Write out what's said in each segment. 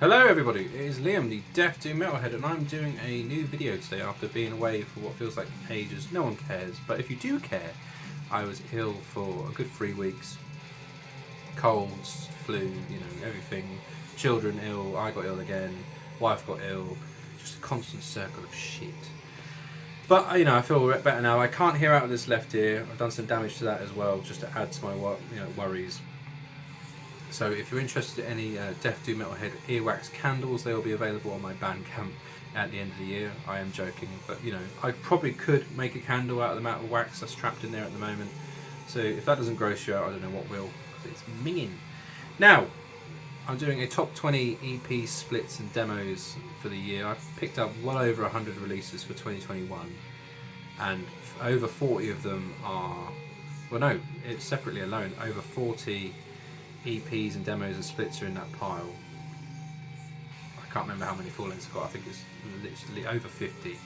Hello everybody, it is Liam, the Deaf Doom Metalhead, and I'm doing a new video today after being away for what feels like ages. No one cares, but if you do care, I was ill for a good 3 weeks. Colds, flu, everything. Children ill, I got ill again, wife got ill, just a constant circle of shit. But, I feel better now. I can't hear out of this left ear. I've done some damage to that as well, just to add to my worries. So if you're interested in any Deaf Doom Metalhead earwax candles, they will be available on my Bandcamp at the end of the year. I am joking, but I probably could make a candle out of the amount of wax that's trapped in there at the moment. So if that doesn't gross you out, I don't know what will, because it's minging. Now, I'm doing a top 20 EP splits and demos for the year. I've picked up well over 100 releases for 2021, and over 40 of them are, well no, it's separately alone, over 40 EPs and demos and splits are in that pile. I can't remember how many full lengths I've got. I think it's literally over 50.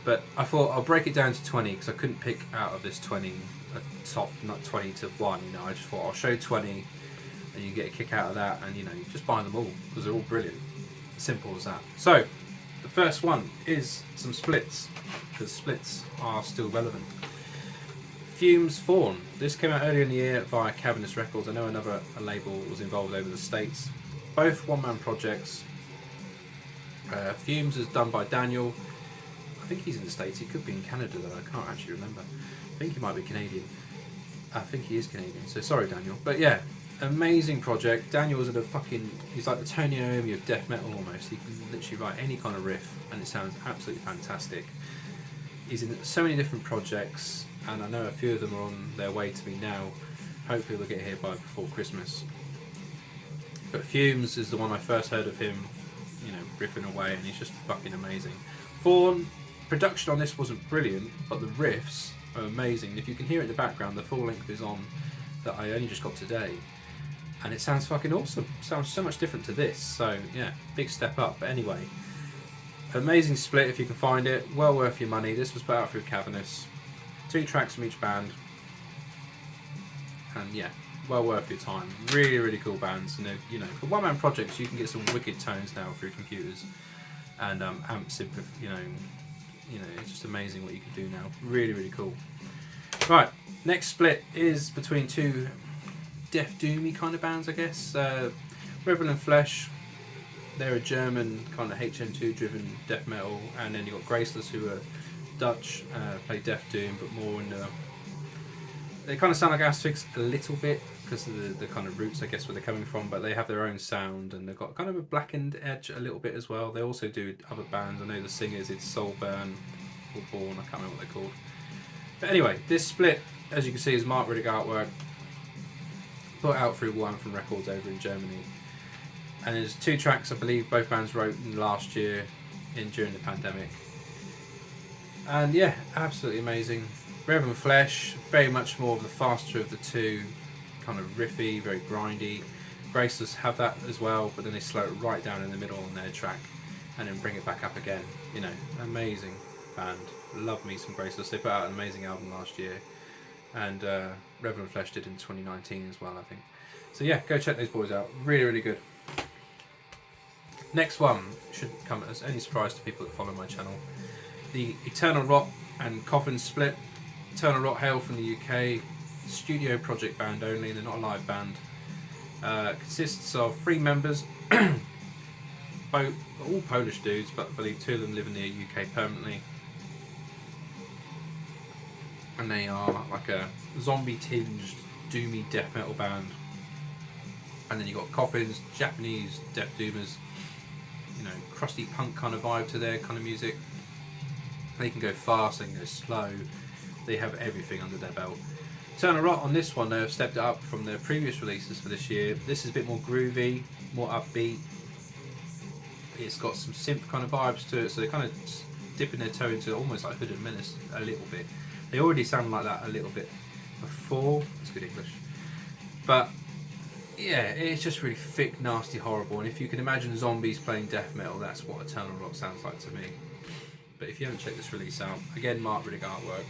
But I thought I'll break it down to 20 because I couldn't pick out of this 20 a top, not 20 to 1. I just thought I'll show 20 and you get a kick out of that, and you just buy them all because they're all brilliant. Simple as that. So the first one is some splits, because splits are still relevant. Fumes Thorn. This came out earlier in the year via Cavernous Records. I know another label was involved over the States. Both one-man projects. Fumes is done by Daniel. I think he's in the States. He could be in Canada though. I can't actually remember. I think he might be Canadian. I think he is Canadian. So sorry, Daniel. But yeah, amazing project. Daniel is he's like the Tony Iommi of death metal almost. He can literally write any kind of riff and it sounds absolutely fantastic. He's in so many different projects, and I know a few of them are on their way to me now. Hopefully they'll get here before Christmas. But Fumes is the one I first heard of him, riffing away, and he's just fucking amazing. Thorn, production on this wasn't brilliant, but the riffs are amazing. And if you can hear it in the background, the full length is on that I only just got today, and it sounds fucking awesome. It sounds so much different to this, so yeah, big step up. But anyway, amazing split if you can find it, well worth your money. This was put out through Cavernous. 2 tracks from each band, and yeah, well worth your time. Really, really cool bands. And for one-man projects, you can get some wicked tones now through computers and amps. It's just amazing what you can do now. Really, really cool. Right, next split is between 2 death doomy kind of bands, I guess. Revel and Flesh. They're a German kind of HM2 driven death metal, and then you've got Graceless, who are Dutch, play Death Doom, but more in the... They kind of sound like Asphyx a little bit because of the kind of roots, I guess, where they're coming from, but they have their own sound, and they've got kind of a blackened edge a little bit as well. They also do other bands. I know the singers, it's Soulburn or Born, I can't remember what they're called. But anyway, this split, as you can see, is Mark Riddick artwork, put out through Wolfram Records over in Germany. And there's 2 tracks, I believe, both bands wrote last year during the pandemic. And yeah, absolutely amazing. Revel and Flesh, very much more of the faster of the 2, kind of riffy, very grindy. Graceless have that as well, but then they slow it right down in the middle on their track and then bring it back up again. Amazing band. Love me some Graceless. They put out an amazing album last year, and Revel and Flesh did in 2019 as well, I think. So yeah, go check those boys out. Really, really good. Next one shouldn't come as any surprise to people that follow my channel. The Eternal Rot and Coffin split. Eternal Rot hail from the UK, studio project band only, they're not a live band. Consists of 3 members, all Polish dudes, but I believe 2 of them live in the UK permanently. And they are like a zombie tinged doomy death metal band. And then you've got Coffins, Japanese death doomers, crusty punk kind of vibe to their kind of music. They can go fast, they can go slow, they have everything under their belt. Eternal Rot on this one, they have stepped it up from their previous releases for this year. This is a bit more groovy, more upbeat. It's got some synth kind of vibes to it, so they're kind of dipping their toe into almost like Hooded Menace a little bit. They already sound like that a little bit before, it's good English. But yeah, it's just really thick, nasty, horrible, and if you can imagine zombies playing death metal, that's what Eternal Rot sounds like to me. But if you haven't checked this release out, again, Mark Riddick artwork.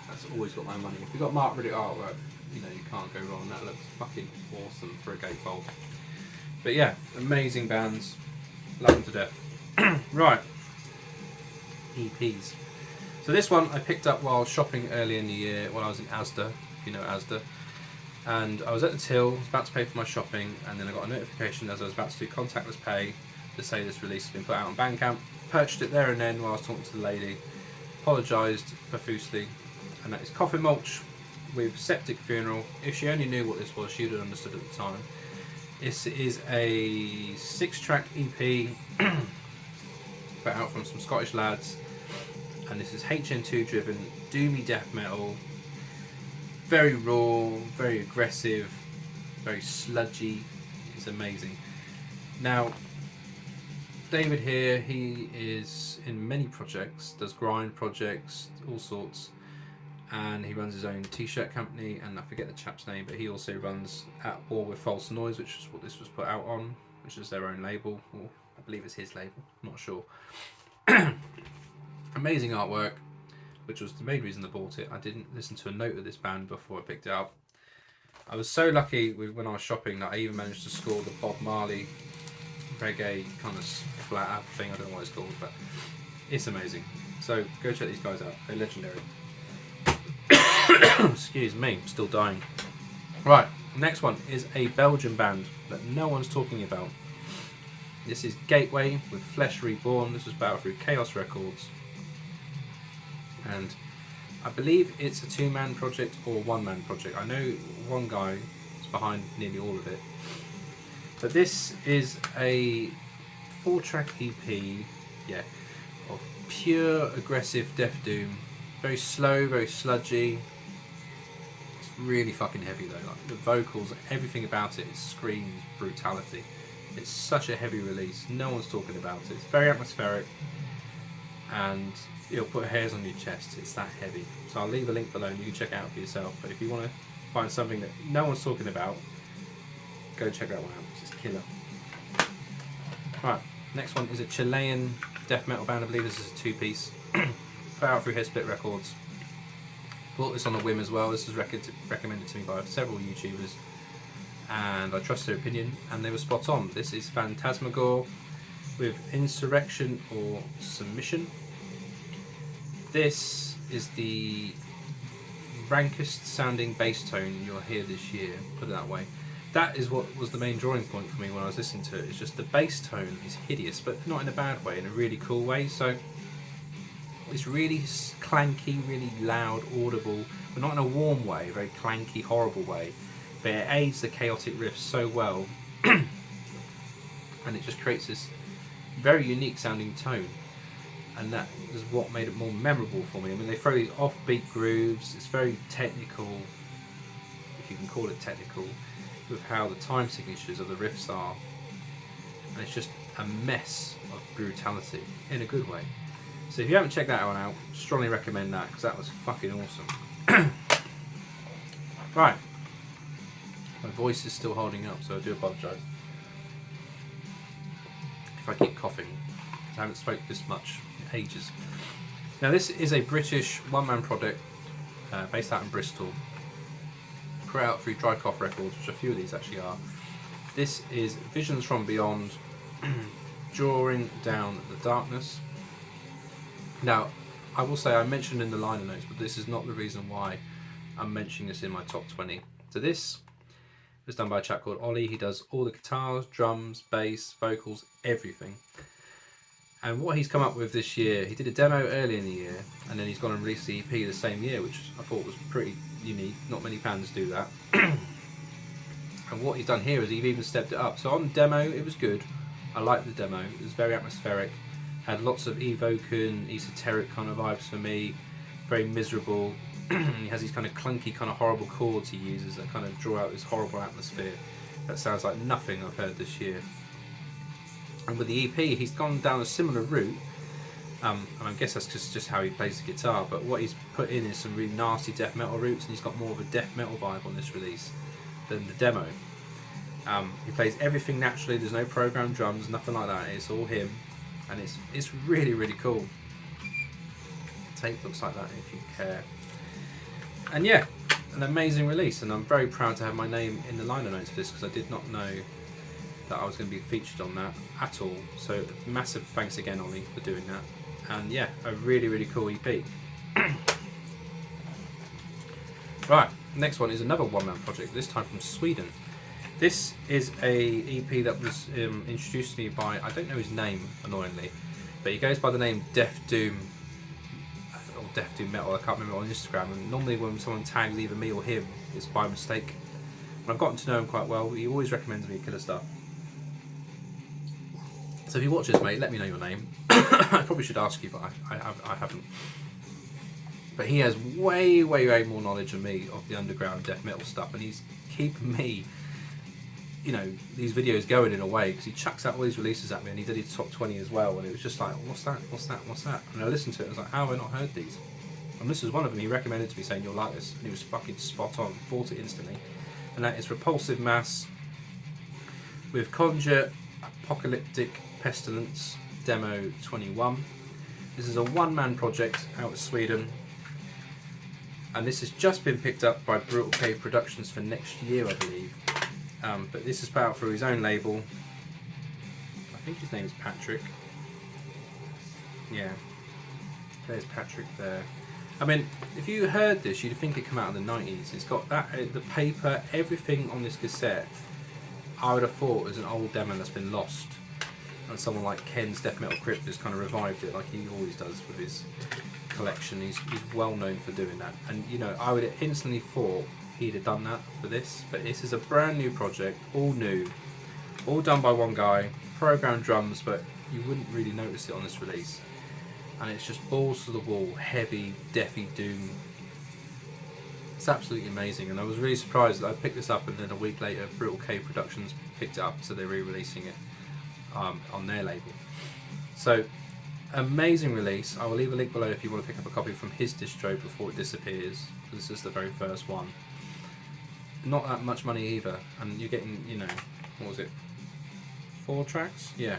That's always got my money. If you've got Mark Riddick artwork, you can't go wrong. That looks fucking awesome for a gatefold. But yeah, amazing bands. Love them to death. Right. EPs. So this one I picked up while shopping early in the year when I was in Asda, if you know Asda. And I was at the till, was about to pay for my shopping, and then I got a notification as I was about to do contactless pay to say this release has been put out on Bandcamp. Purchased it there and then while I was talking to the lady. Apologised profusely. And that is Coffin Mulch with Septic Funeral. If she only knew what this was, she would have understood at the time. This is a 6-track EP put out from some Scottish lads. And this is HN2 driven, doomy death metal. Very raw, very aggressive, very sludgy. It's amazing. Now, David here, he is in many projects, does grind projects, all sorts, and he runs his own t-shirt company, and I forget the chap's name, but he also runs At War with False Noise, which is what this was put out on, which is their own label, or I believe it's his label, I'm not sure. Amazing artwork, which was the main reason I bought it. I didn't listen to a note of this band before I picked it up. I was so lucky when I was shopping that I even managed to score the Bob Marley reggae kind of flat thing. I don't know what it's called, but it's amazing. So go check these guys out. They're legendary. Excuse me, I'm still dying. Right, next one is a Belgian band that no one's talking about. This is Gateway with Flesh Reborn. This was battled through Chaos Records. And I believe it's a 2-man project or 1-man project. I know one guy is behind nearly all of it. But this is a 4-track EP, yeah, of pure aggressive death doom. Very slow, very sludgy. It's really fucking heavy though. Like the vocals, everything about it screams brutality. It's such a heavy release. No one's talking about it. It's very atmospheric, and it'll put hairs on your chest. It's that heavy. So I'll leave a link below and you can check it out for yourself. But if you want to find something that no one's talking about, go check that one out. It's just killer. Right, next one is a Chilean death metal band. I believe this is a 2-piece. Put out through Headsplit Records. Bought this on a whim as well. This was recommended to me by several YouTubers, and I trust their opinion, and they were spot on. This is Phantasmagore with Insurrection or Submission. This is the rankest sounding bass tone you'll hear this year, put it that way. That is what was the main drawing point for me when I was listening to it. It's just the bass tone is hideous, but not in a bad way, in a really cool way. So it's really clanky, really loud, audible, but not in a warm way, a very clanky, horrible way. But it aids the chaotic riffs so well, and it just creates this very unique sounding tone. And that is what made it more memorable for me. I mean, they throw these offbeat grooves. It's very technical, if you can call it technical, with how the time signatures of the riffs are. And it's just a mess of brutality in a good way. So if you haven't checked that one out, strongly recommend that, because that was fucking awesome. Right. My voice is still holding up, so I do apologise if I keep coughing. I haven't spoken this much in ages. Now this is a British 1-man project based out in Bristol, put out through Dry Cough Records, which a few of these actually are. This is Visions from Beyond, Drawing Down the Darkness. Now I will say I mentioned in the liner notes, but this is not the reason why I'm mentioning this in my top 20. So this was done by a chap called Ollie. He does all the guitars, drums, bass, vocals, everything. And what he's come up with this year, he did a demo early in the year, and then he's gone and released the EP the same year, which I thought was pretty unique. Not many bands do that. And what he's done here is he's even stepped it up. So on the demo, it was good. I liked the demo. It was very atmospheric. Had lots of evoking, esoteric kind of vibes for me. Very miserable. He has these kind of clunky, kind of horrible chords he uses that kind of draw out this horrible atmosphere. That sounds like nothing I've heard this year. And with the EP, he's gone down a similar route, and I guess that's just how he plays the guitar, but what he's put in is some really nasty death metal roots, and he's got more of a death metal vibe on this release than the demo. He plays everything naturally, there's no programmed drums, nothing like that, it's all him, and it's really, really cool. The tape looks like that if you care. And yeah, an amazing release, and I'm very proud to have my name in the liner notes for this, because I did not know that I was going to be featured on that at all. So massive thanks again, Ollie, for doing that. And yeah, a really, really cool EP. Right, next one is another one-man project, this time from Sweden. This is a EP that was introduced to me by, I don't know his name, annoyingly, but he goes by the name Death Doom, or Death Doom Metal, I can't remember, on Instagram, and normally when someone tags either me or him, it's by mistake. And I've gotten to know him quite well, he always recommends me killer stuff. So if you watch this, mate, let me know your name. I probably should ask you, but I haven't. But he has way, way, way more knowledge than me of the underground death metal stuff, and he's keeping me, you know, these videos going in a way, because he chucks out all these releases at me, and he did his top 20 as well, and it was just like, what's that, what's that, what's that? And I listened to it, and I was like, how have I not heard these? And this was one of them he recommended to me, saying, you'll like this, and he was fucking spot on, bought it instantly. And that is Repulsive Mass with Conjure, Apocalyptic, Pestilence, Demo 21. This is a one-man project out of Sweden, and this has just been picked up by Brutal Cave Productions for next year, I believe. But this is put out through his own label. I think his name is Patrick. Yeah, there's Patrick there. I mean, if you heard this, you'd think it came out in the 90s. It's got that, the paper, everything on this cassette. I would have thought it was an old demo that's been lost, and someone like Ken's Death Metal Crypt has kind of revived it, like he always does with his collection. He's well known for doing that, and you know, I would have instantly thought he'd have done that for this, but this is a brand new project, all new, all done by one guy, programmed drums, but you wouldn't really notice it on this release, and it's just balls to the wall, heavy, deathy doom. It's absolutely amazing, and I was really surprised that I picked this up, and then a week later Brutal Cave Productions picked it up, so they're re-releasing it on their label. So amazing release. I will leave a link below if you want to pick up a copy from his distro before it disappears. This is the very first one. Not that much money either, and you're getting, you know, what was it, 4 tracks? Yeah,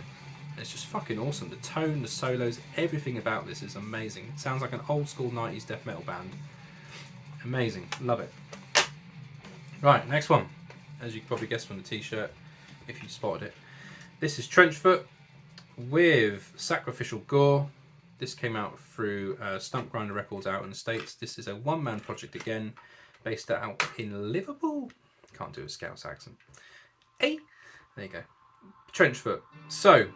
it's just fucking awesome. The tone, the solos, everything about this is amazing. It sounds like an old school 90s death metal band. Amazing, love it. Right, next one, as you can probably guess from the t-shirt if you spotted it, this is Trenchfoot with Sacrificial Gore. This came out through Stump Grinder Records out in the States. This is a one-man project again, based out in Liverpool. Can't do a Scouse accent. Hey, there you go. Trenchfoot. So,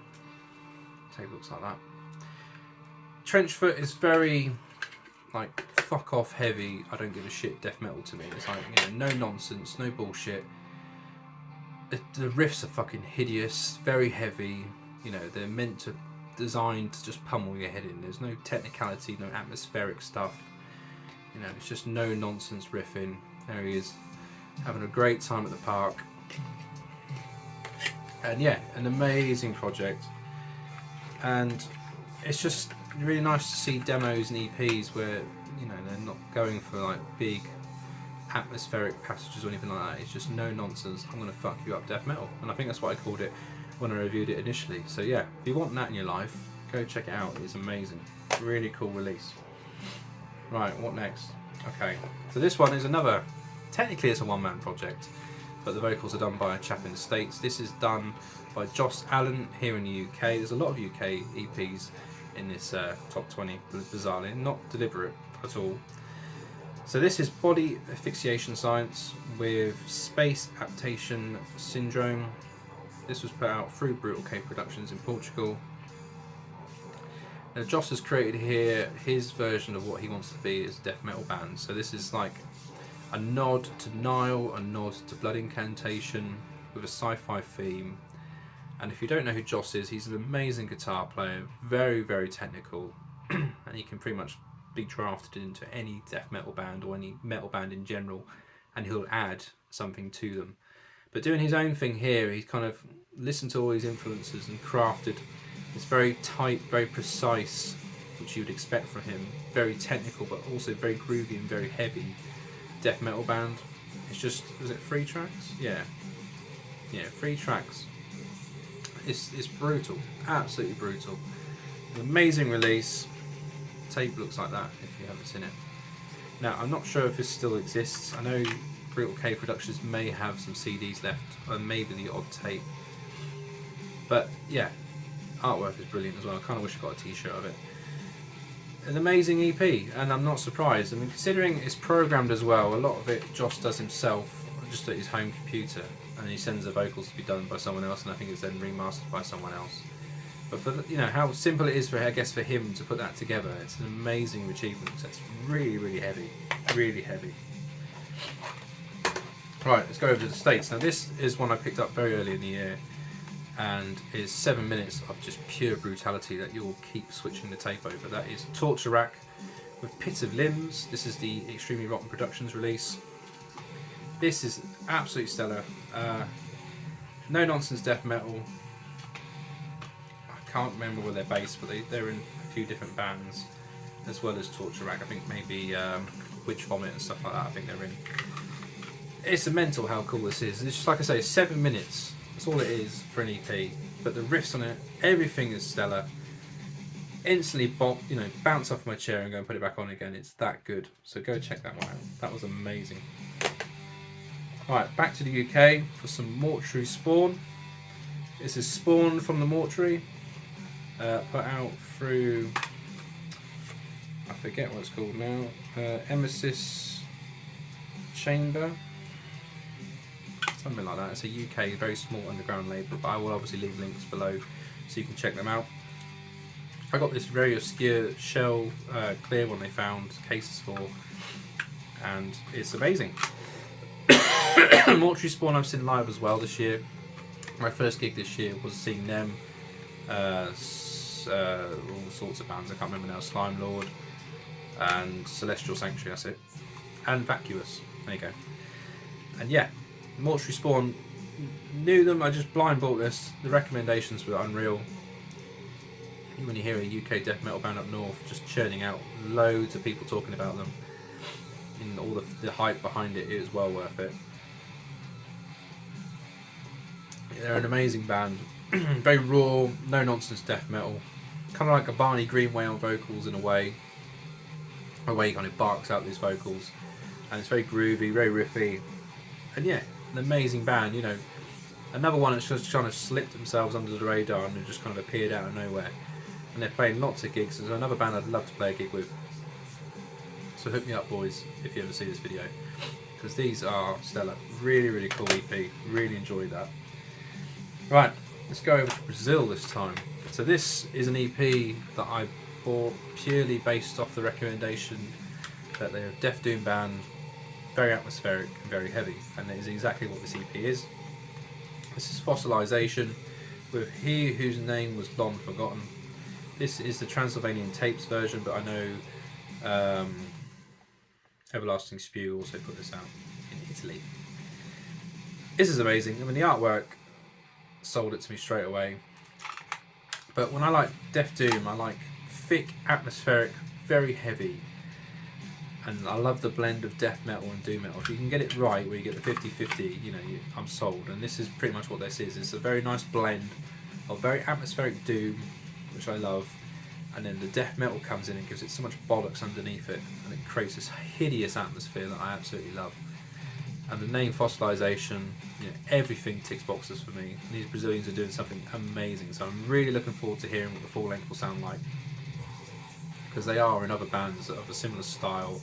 tape looks like that. Trenchfoot is very, like, fuck off heavy, I don't give a shit death metal to me. It's like, you know, no nonsense, no bullshit. The riffs are fucking hideous, very heavy. You know, they're meant to, designed to just pummel your head in. There's no technicality, no atmospheric stuff. You know, it's just no nonsense riffing. There he is, having a great time at the park. And yeah, an amazing project. And it's just really nice to see demos and EPs where, you know, they're not going for like big atmospheric passages or anything like that. It's just no nonsense, I'm gonna fuck you up death metal. And I think that's what I called it when I reviewed it initially. So yeah, if you want that in your life, go check it out. It's amazing. Really cool release. Right, what next? Okay, so this one is another, technically it's a one-man project, but the vocals are done by a chap in the States. This is done by Joss Allen here in the UK. There's a lot of UK EPs in this top 20, bizarrely, not deliberate at all. So this is Body Asphyxiation Science with Space Adaptation Syndrome. This was put out through Brutal Cave Productions in Portugal. Now Joss has created here his version of what he wants to be as a death metal band. So this is like a nod to Nile, a nod to Blood Incantation with a sci-fi theme. And if you don't know who Joss is, he's an amazing guitar player, very, very technical, and he can pretty much be drafted into any death metal band or any metal band in general, and he'll add something to them. But doing his own thing here, he's kind of listened to all these influences and crafted this very tight, very precise, which you would expect from him, very technical but also very groovy and very heavy death metal band. It's just, is it 3 tracks? Yeah, 3 tracks. It's brutal, absolutely brutal. An amazing release. Tape looks like that if you haven't seen it. Now I'm not sure if this still exists. I know Brutal Cave Productions may have some CDs left, or maybe the odd tape. But yeah, artwork is brilliant as well. I kind of wish I got a t-shirt of it. An amazing EP, and I'm not surprised. I mean, considering it's programmed as well, a lot of it Josh does himself, just at his home computer, and he sends the vocals to be done by someone else, and I think it's then remastered by someone else. But for the, you know how simple it is for, I guess, for him to put that together, it's an amazing achievement. So it's really, really heavy, really heavy. Right, let's go over to the States. Now this is one I picked up very early in the year, and is 7 minutes of just pure brutality that you'll keep switching the tape over. That is Torture Rack with Pits of Limbs. This is the Extremely Rotten Productions release. This is absolutely stellar. No nonsense death metal. I can't remember where they're based, but they're in a few different bands, as well as Torture Rack. I think maybe Witch Vomit and stuff like that. I think they're in. It's mental how cool this is. It's just like I say, 7 minutes. That's all it is for an EP. But the riffs on it, everything is stellar. Instantly bounce off my chair and go and put it back on again. It's that good. So go check that one out. That was amazing. Alright, back to the UK for some Mortuary Spawn. This is Spawn from the Mortuary. Put out through, I forget what it's called now, Emesis Chamber. Something like that. It's a UK, very small underground label, but I will obviously leave links below so you can check them out. I got this very obscure shell clear one they found cases for, and it's amazing. Mortuary Spawn I've seen live as well this year. My first gig this year was seeing them, all sorts of bands, I can't remember now, Slimelord and Celestial Sanctuary, that's it, and Vacuous, there you go. And yeah, Mortuary Spawn, knew them, I just blind bought this, the recommendations were unreal. When you hear a UK death metal band up north just churning out loads of people talking about them, and all the hype behind it, it is well worth it. They're an amazing band, very raw, no nonsense death metal, kind of like a Barney Greenway on vocals in a way he kind of barks out these vocals, and it's very groovy, very riffy, and yeah, an amazing band. You know, another one that's just trying to slip themselves under the radar and just kind of appeared out of nowhere, and they're playing lots of gigs. There's another band I'd love to play a gig with, so hook me up, boys, if you ever see this video, because these are stellar. Really, really cool EP, really enjoyed that. Right, let's go over to Brazil this time. So this is an EP that I bought purely based off the recommendation that they're a Death Doom band, very atmospheric and very heavy, and that is exactly what this EP is. This is Fossilization with He Whose Name Was Long Forgotten. This is the Transylvanian Tapes version, but I know Everlasting Spew also put this out in Italy. This is amazing. I mean, the artwork sold it to me straight away. But when I like Death Doom, I like thick, atmospheric, very heavy. And I love the blend of death metal and doom metal. If you can get it right, where you get the 50-50, you know, I'm sold. And this is pretty much what this is. It's a very nice blend of very atmospheric doom, which I love, and then the death metal comes in and gives it so much bollocks underneath it, and it creates this hideous atmosphere that I absolutely love. And the name Fossilization, you know, everything ticks boxes for me. And these Brazilians are doing something amazing, so I'm really looking forward to hearing what the full length will sound like, because they are in other bands of a similar style,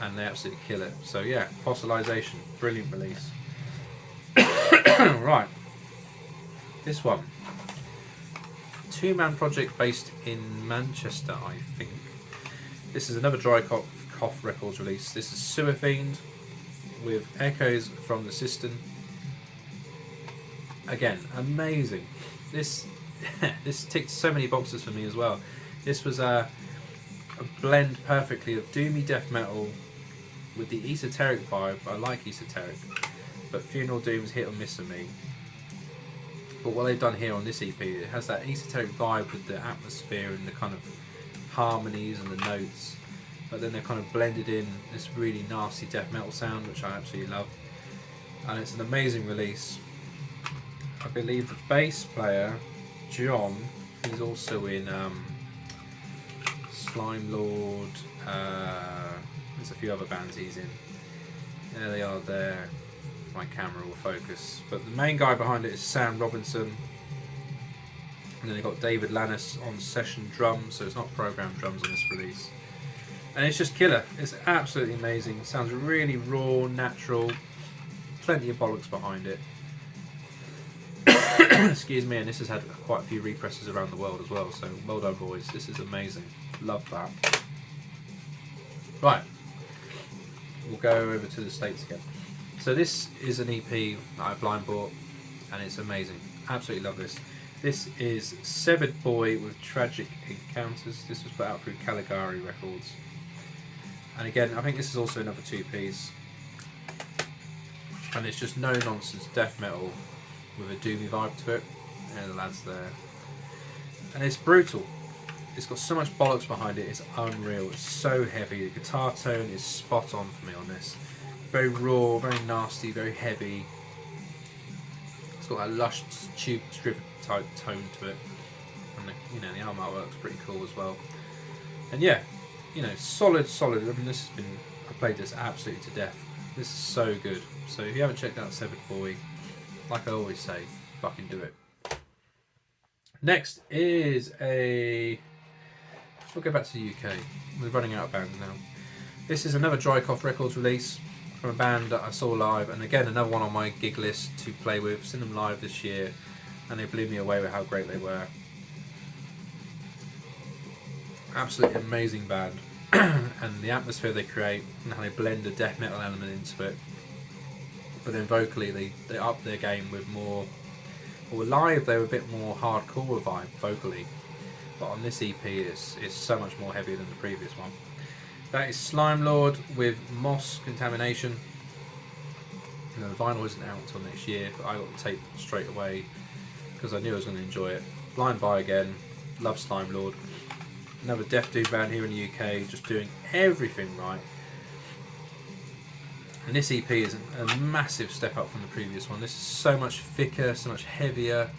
and they absolutely kill it. So yeah, Fossilization, brilliant release. Right, this one, two-man project based in Manchester, I think. This is another Dry Cough Records release. This is Sewer Fiend with Echoes from the Cistern. Again, amazing. This this ticked so many boxes for me as well. This was a blend perfectly of doomy death metal with the esoteric vibe. I like esoteric, but Funeral Doom's hit or miss for me. But what they've done here on this EP, it has that esoteric vibe with the atmosphere and the kind of harmonies and the notes, but then they're kind of blended in this really nasty death metal sound, which I absolutely love. And it's an amazing release. I believe the bass player, John, he's also in Slimelord, there's a few other bands he's in. There they are there. My camera will focus. But the main guy behind it is Sam Robinson. And then they've got David Lannis on session drums, so it's not programmed drums on this release. And it's just killer. It's absolutely amazing. It sounds really raw, natural, plenty of bollocks behind it. Excuse me, and this has had quite a few represses around the world as well, so well done, boys. This is amazing. Love that. Right, we'll go over to the States again. So this is an EP that I blind bought, and it's amazing. Absolutely love this. This is Severed Boy with Tragic Encounters. This was put out through Caligari Records. And again, I think this is also another 2-piece. And it's just no nonsense death metal with a doomy vibe to it. And the lads there. And it's brutal. It's got so much bollocks behind it, it's unreal. It's so heavy. The guitar tone is spot on for me on this. Very raw, very nasty, very heavy. It's got that lush tube strip type tone to it. And the album artwork's pretty cool as well. And yeah, solid. I mean, I played this absolutely to death. This is so good. So if you haven't checked out Severed Boy, like I always say, fucking do it. Next is we'll go back to the UK. We're running out of bands now. This is another Dry Cough Records release from a band that I saw live, and again another one on my gig list to play with. Seen them live this year, and they blew me away with how great they were. Absolutely amazing band, and the atmosphere they create and how they blend the death metal element into it. But then vocally they up their game with more. Well, live they were a bit more hardcore vibe vocally, but on this EP it's so much more heavy than the previous one. That is Slimelord with Moss Contamination. The vinyl isn't out until next year, but I got the tape straight away because I knew I was going to enjoy it. Blind Buy again, love Slimelord. Another death doom band here in the UK, just doing everything right. And this EP is a massive step up from the previous one. This is so much thicker, so much heavier.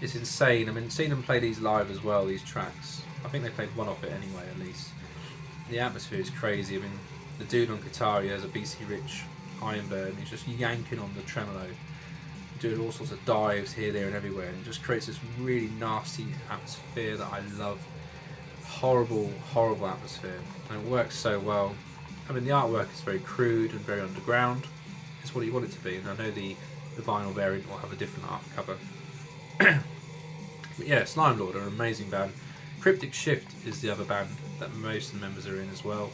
It's insane. I mean, seeing them play these live as well, these tracks. I think they played one off it anyway, at least. The atmosphere is crazy. I mean, the dude on guitar, he has a BC Rich Ironburn. He's just yanking on the tremolo, doing all sorts of dives here, there, and everywhere. And it just creates this really nasty atmosphere that I love. Horrible, horrible atmosphere. And it works so well. I mean, the artwork is very crude and very underground. It's what you want it to be, and I know the vinyl variant will have a different art cover. But yeah, Slimelord are an amazing band. Cryptic Shift is the other band that most of the members are in as well,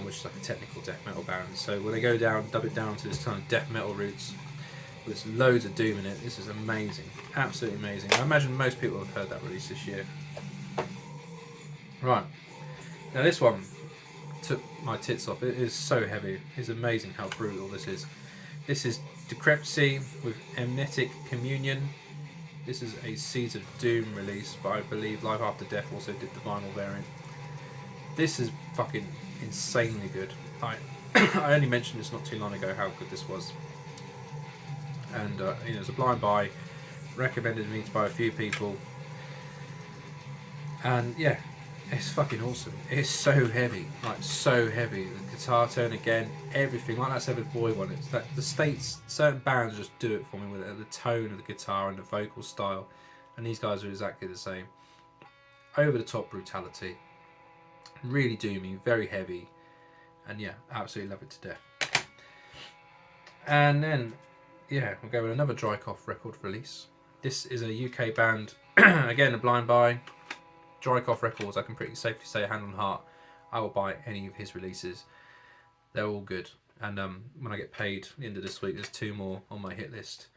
which is like a technical death metal band. So when they go down, dub it down to this kind of death metal roots, with loads of doom in it, this is amazing. Absolutely amazing. I imagine most people have heard that release this year. Right, now this one took my tits off. It is so heavy. It's amazing how brutal this is. This is Decrepisy with Amnetic Communion. This is a Seeds of Doom release, but I believe Life After Death also did the vinyl variant. This is fucking insanely good. I only mentioned this not too long ago how good this was, and it's a blind buy, recommended me to by a few people, and yeah, it's fucking awesome. It's so heavy, like so heavy. The guitar tone again, everything, like that Severed Boy one. It's that the States, certain bands just do it for me with the tone of the guitar and the vocal style, and these guys are exactly the same. Over the top brutality, really doomy, very heavy, and yeah, absolutely love it to death. And then yeah, we'll go with another Dry Cough record release. This is a UK band, again a blind buy. Dry Cough Records, I can pretty safely say, hand on heart, I will buy any of his releases. They're all good. And when I get paid at the end of this week, there's 2 more on my hit list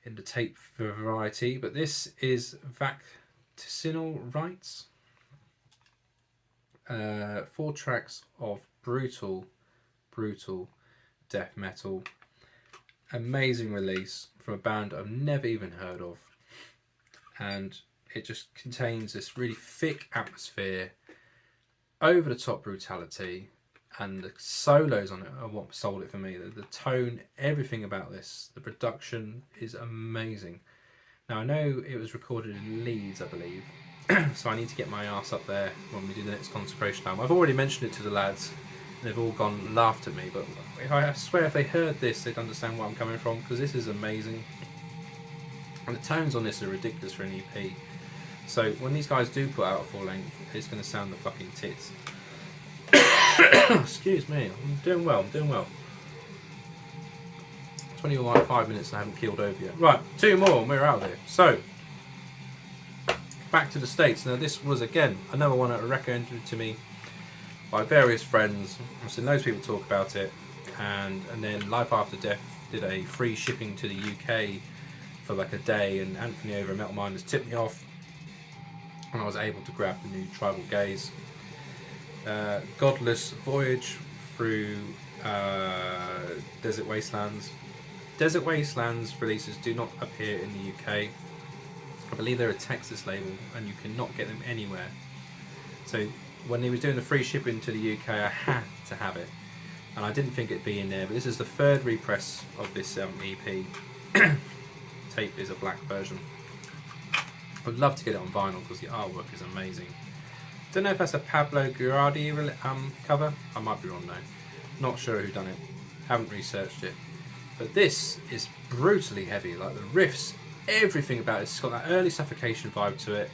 in the tape variety. But this is Vaticinal Rites. 4 tracks of brutal death metal. Amazing release from a band I've never even heard of. And it just contains this really thick atmosphere, over the top brutality, and the solos on it are what sold it for me. The tone, everything about this, the production is amazing. Now I know it was recorded in Leeds, I believe, so I need to get my ass up there when we do the next Consecration album. I've already mentioned it to the lads, and they've all laughed at me, but I swear if they heard this, they'd understand where I'm coming from, because this is amazing. And the tones on this are ridiculous for an EP. So when these guys do put out a full length, it's going to sound the fucking tits. Excuse me, I'm doing well, 5 minutes and I haven't keeled over yet. Right, 2 more and we're out of here. So, back to the States. Now this was, again, another one that was recommended to me by various friends. I've seen loads of people talk about it. And then Life After Death did a free shipping to the UK for like a day, and Anthony over at Metal Minders tipped me off. And I was able to grab the new Tribal Gaze. Godless Voyage through Desert Wastelands. Desert Wastelands releases do not appear in the UK. I believe they're a Texas label and you cannot get them anywhere. So when he was doing the free shipping to the UK, I had to have it. And I didn't think it'd be in there, but this is the 3rd repress of this EP. Tape is a black version. I'd love to get it on vinyl because the artwork is amazing. Don't know if that's a Pablo Girardi cover. I might be wrong though. Not sure who done it. Haven't researched it. But this is brutally heavy. Like the riffs, everything about it. It's got that early Suffocation vibe to it.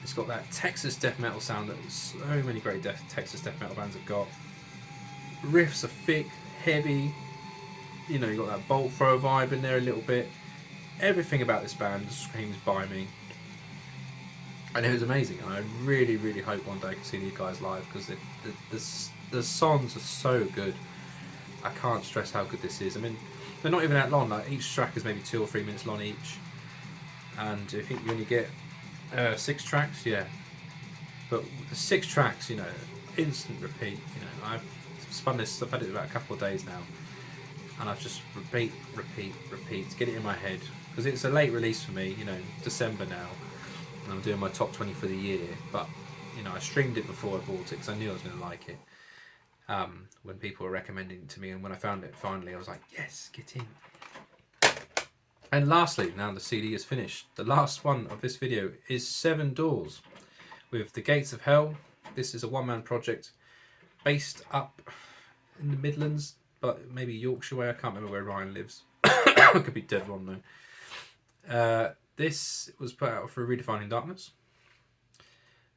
It's got that Texas death metal sound that so many great Texas death metal bands have got. Riffs are thick, heavy. You know, you got that bolt thrower vibe in there a little bit. Everything about this band screams by me. And it was amazing, and I really, really hope one day I can see these guys live because the songs are so good. I can't stress how good this is. I mean, they're not even that long. Like each track is maybe 2 or 3 minutes long each, and I think you only get 6 tracks. Yeah, but the 6 tracks, you know, instant repeat. You know, I've spun this. I've had it about a couple of days now, and I've just repeat, get it in my head because it's a late release for me. You know, December now. I'm doing my top 20 for the year, but you know I streamed it before I bought it because I knew I was going to like it. When people were recommending it to me, and when I found it finally, I was like, yes, get in. And lastly, now the CD is finished. The last one of this video is 7 Doors with The Gates of Hell. This is a one-man project based up in the Midlands, but maybe Yorkshire way. I can't remember where Ryan lives. I could be dead wrong though. This was put out for Redefining Darkness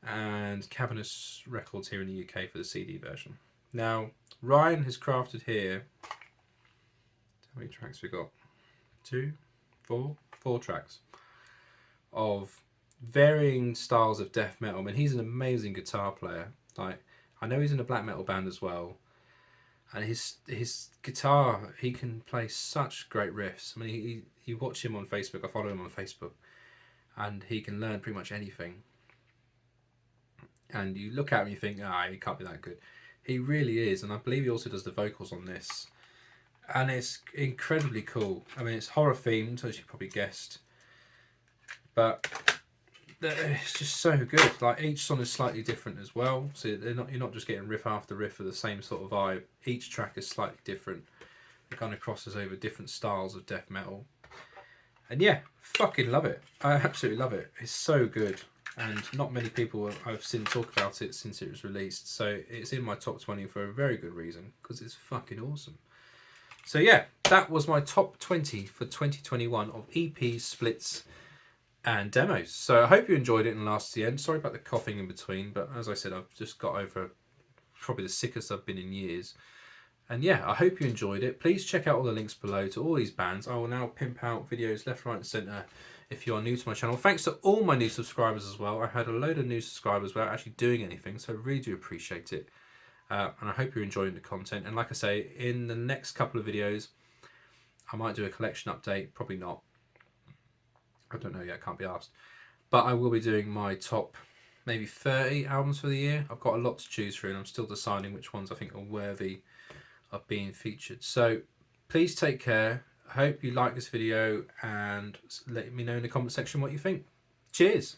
and Cavernous Records here in the UK for the CD version. Now, Ryan has crafted here, how many tracks we got? 2, 4 tracks of varying styles of death metal. I mean, he's an amazing guitar player. Like, I know he's in a black metal band as well. And his guitar, he can play such great riffs. I mean, you watch him on Facebook. I follow him on Facebook, and he can learn pretty much anything. And you look at him, and you think, he can't be that good. He really is, and I believe he also does the vocals on this. And it's incredibly cool. I mean, it's horror themed, as you probably guessed, but it's just so good. Like each song is slightly different as well, so you're not just getting riff after riff of the same sort of vibe. Each track is slightly different. It kind of crosses over different styles of death metal, and yeah, fucking love it. I absolutely love it. It's so good, and not many people I've seen talk about it since it was released. So it's in my top 20 for a very good reason, because it's fucking awesome. So yeah, that was my top 20 for 2021 of EPs, splits, and demos. So I hope you enjoyed it and lasted to the end. Sorry about the coughing in between, but as I said, I've just got over probably the sickest I've been in years. And yeah, I hope you enjoyed it. Please check out all the links below to all these bands. I will now pimp out videos left, right and centre if you are new to my channel. Thanks to all my new subscribers as well. I had a load of new subscribers without actually doing anything, so I really do appreciate it. And I hope you're enjoying the content. And like I say, in the next couple of videos, I might do a collection update, probably not. I don't know yet, can't be asked. But I will be doing my top maybe 30 albums for the year. I've got a lot to choose through and I'm still deciding which ones I think are worthy of being featured. So please take care. I hope you like this video and let me know in the comment section what you think. Cheers!